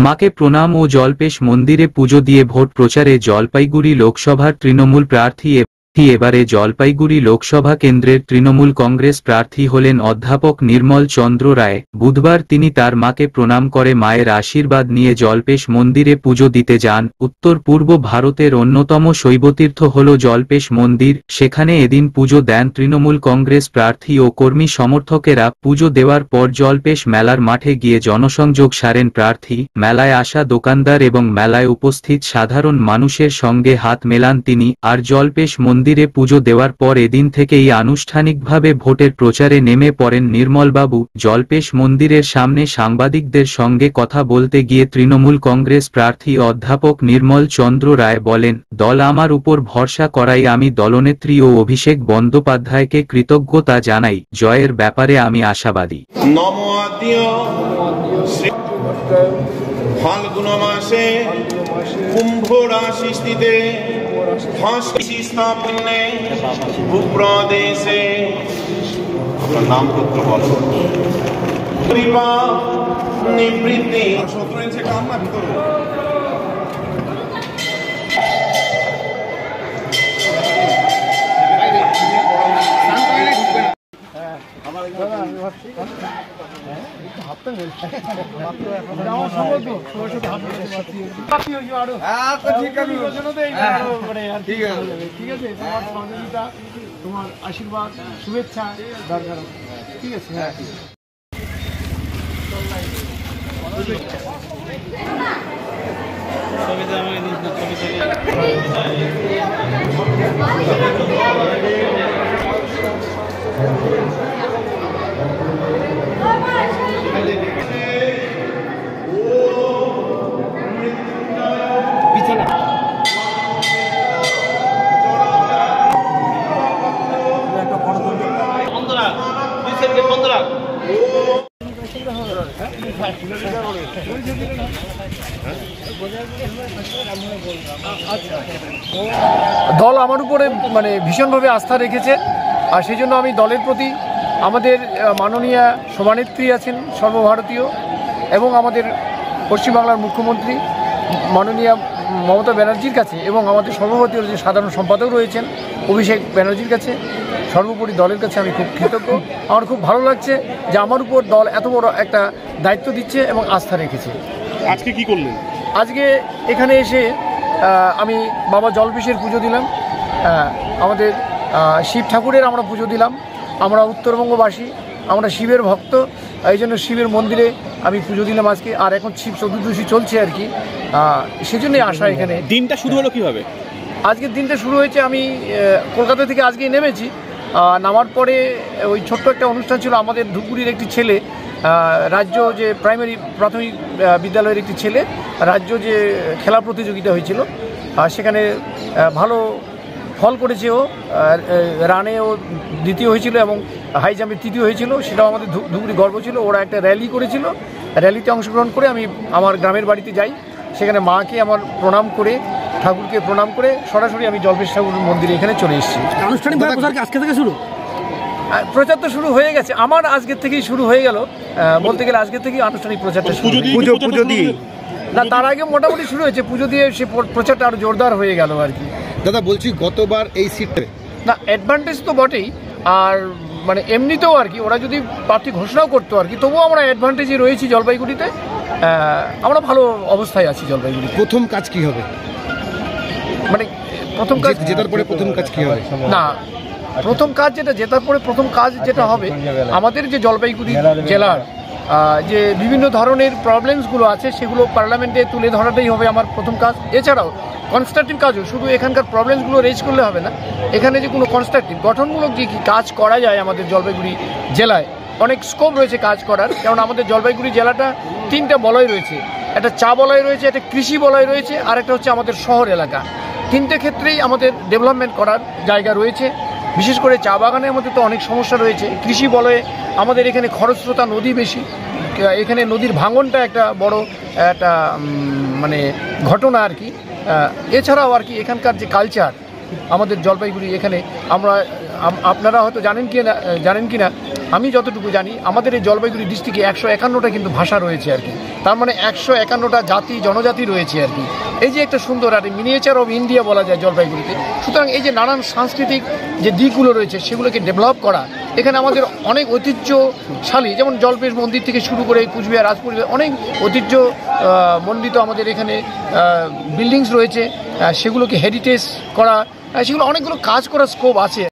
মাকে প্রণাম ও জলপেশ মন্দিরে পুজো দিয়ে ভোট প্রচারে জলপাইগুড়ি লোকসভার তৃণমূল প্রার্থী। এবারে জলপাইগুড়ি লোকসভা কেন্দ্রের তৃণমূল কংগ্রেস প্রার্থী হলেন অধ্যাপক নির্মল চন্দ্র রায়। বুধবার তিনি তার মাকে প্রণাম করে মায়ের আশীর্বাদ নিয়ে জলপেশ মন্দিরে পুজো দিতে যান। উত্তর পূর্ব ভারতের অন্যতম শৈবতীর্থ হল জলপেশ মন্দির। সেখানে এদিন পুজো দেন তৃণমূল কংগ্রেস প্রার্থী ও কর্মী সমর্থকেরা। পুজো দেওয়ার পর জলপেশ মেলার মাঠে গিয়ে জনসংযোগ সারেন প্রার্থী। মেলায় আসা দোকানদার এবং মেলায় উপস্থিত সাধারণ মানুষের সঙ্গে হাত মেলান তিনি। আর জলপেশ মন্দিরে পুজো দেওয়ার পর এদিন থেকেই আনুষ্ঠানিকভাবে ভোটের প্রচারে নেমে পড়েন নির্মলবাবু। জলপেশ মন্দিরের সামনে সাংবাদিকদের সঙ্গে কথা বলতে গিয়ে তৃণমূল কংগ্রেস প্রার্থী অধ্যাপক নির্মল চন্দ্র রায় বলেন, দল আমার উপর ভরসা করায় আমি দলনেত্রী ও অভিষেক বন্দ্যোপাধ্যায়কে কৃতজ্ঞতা জানাই। জয়ের ব্যাপারে আমি আশাবাদী। ফাল্গুন মাসে কুম্ভ রাশি স্থিতে স্থাপনে ভূপ্রদেশে আপনার নাম পুত্র বল কৃপা নিবৃত্তি কাম না ভিতরে তোমার আশীর্বাদ শুভেচ্ছা দরকার। ঠিক আছে, হ্যাঁ দল আমার উপরে ভীষণভাবে আস্থা রেখেছে। আর সেই জন্য আমি দলের প্রতি আমাদের মাননীয় সভানেত্রী আছেন সর্বভারতীয় এবং আমাদের পশ্চিমবাংলার মুখ্যমন্ত্রী মাননীয় মমতা ব্যানার্জির কাছে এবং আমাদের সর্বভারতীয় যে সাধারণ সম্পাদক রয়েছেন অভিষেক ব্যানার্জির কাছে, সর্বোপরি দলের কাছে আমি খুব কৃতজ্ঞ। আমার খুব ভালো লাগছে যে আমার উপর দল এত বড় একটা দায়িত্ব দিচ্ছে এবং আস্থা রেখেছে। আজকে কি করলেন? আজকে এখানে এসে আমি বাবা জলপেশের পুজো দিলাম। আমাদের শিব ঠাকুরের আমরা পুজো দিলাম। আমরা উত্তরবঙ্গবাসী, আমরা শিবের ভক্ত, এই জন্য শিবের মন্দিরে আমি পুজো দিলাম আজকে। আর এখন শিব চতুর্দশী চলছে আর কি, সেজন্যই আসা এখানে। দিনটা শুরু হলো কিভাবে? আজকের দিনটা শুরু হয়েছে, আমি কলকাতা থেকে আজকে নেমেছি। নামার পরে ওই ছোট্ট একটা অনুষ্ঠান ছিল। আমাদের ধূপগুড়ির একটি ছেলে, রাজ্য যে প্রাথমিক বিদ্যালয়ের একটি ছেলে, রাজ্য যে খেলা প্রতিযোগিতা হয়েছিল সেখানে ভালো ফল করেছে। ও রানে ও দ্বিতীয় হয়েছিল এবং হাই জাম্পে তৃতীয় হয়েছিল। সেটাও আমাদের ধূপগুড়ি গর্ব ছিল। ওরা একটা র্যালি করেছিল, র্যালিতে অংশগ্রহণ করে আমি আমার গ্রামের বাড়িতে যাই। সেখানে মাকে আমার প্রণাম করে, ঠাকুরকে প্রণাম করে সরাসরি আমি জলপেশ ঠাকুর মন্দিরে এখানে চলে এসেছি। আনুষ্ঠানিকভাবে আজকে থেকে শুরু? প্রচার তো শুরু হয়ে গেছে, আমার আজকের থেকেই শুরু হয়ে গেল বলতে গেলে। আজকের থেকেই আনুষ্ঠানিক প্রচারটা শুরু। পুজো দিয়ে না, তার আগে মোটামুটি শুরু হয়েছে। পুজো দিয়ে সে প্রচারটা আরো জোরদার হয়ে গেল আর কি। দাদা বলছি, গতবার এই সিটে না অ্যাডভান্টেজ তো বটেই, আর এমনিতেও আর কি ওরা যদি প্রার্থী ঘোষণাও করতো আর কি, তবুও আমরা অ্যাডভান্টেজে রয়েছি জলপাইগুড়িতে। আমরা ভালো অবস্থায় আছি জলপাইগুড়ি। প্রথম কাজ কি হবে? প্রথম কাজ জেতার পরে প্রথম কাজ কি হবে? না, প্রথম কাজ যেটা জেতার পরে প্রথম কাজ যেটা হবে, আমাদের যে জলপাইগুড়ি জেলার যে বিভিন্ন ধরনের প্রবলেমসগুলো আছে সেগুলো পার্লামেন্টে তুলে ধরাটাই হবে আমার প্রথম কাজ। এছাড়াও কনস্ট্রাকটিভ কাজও, শুধু এখানকার প্রবলেমসগুলো রেজ করলে হবে না, এখানে যে কোনো কনস্ট্রাকটিভ গঠনমূলক যে কাজ করা যায় আমাদের জলপাইগুড়ি জেলায় অনেক স্কোপ রয়েছে কাজ করার। কারণ আমাদের জলপাইগুড়ি জেলাটা তিনটা বলয় রয়েছে, একটা চা বলয় রয়েছে, একটা কৃষি বলয় রয়েছে, আর একটা হচ্ছে আমাদের শহর এলাকা। তিনটে ক্ষেত্রেই আমাদের ডেভেলপমেন্ট করার জায়গা রয়েছে। বিশেষ করে চা বাগানের মধ্যে তো অনেক সমস্যা রয়েছে। কৃষি বলয়ে আমাদের এখানে খরস্রোতা নদী বেশি, এখানে নদীর ভাঙনটা একটা বড় একটা ঘটনা আর কি। এছাড়াও আর কি এখানকার যে কালচার আমাদের জলপাইগুড়ি, এখানে আপনারা হয়তো জানেন কি না, আমি যতটুকু জানি আমাদের এই জলপাইগুড়ি ডিস্ট্রিক্টে 151টা কিন্তু ভাষা রয়েছে আর কি। তার মানে 151টা জাতি জনজাতি রয়েছে আর কি। এই যে একটা সুন্দর আর মিনিয়েচার অফ ইন্ডিয়া বলা যায় জলপাইগুড়িতে। সুতরাং এই যে নানান সাংস্কৃতিক যে দিকগুলো রয়েছে সেগুলোকে ডেভেলপ করা, এখানে আমাদের অনেক ঐতিহ্যশালী যেমন জলপেশ মন্দির থেকে শুরু করে কুচবিহার রাজপুর অনেক ঐতিহ্য মণ্ডিত আমাদের এখানে বিল্ডিংস রয়েছে, সেগুলোকে হেরিটেজ করা, সেগুলো অনেকগুলো কাজ করার স্কোপ আছে।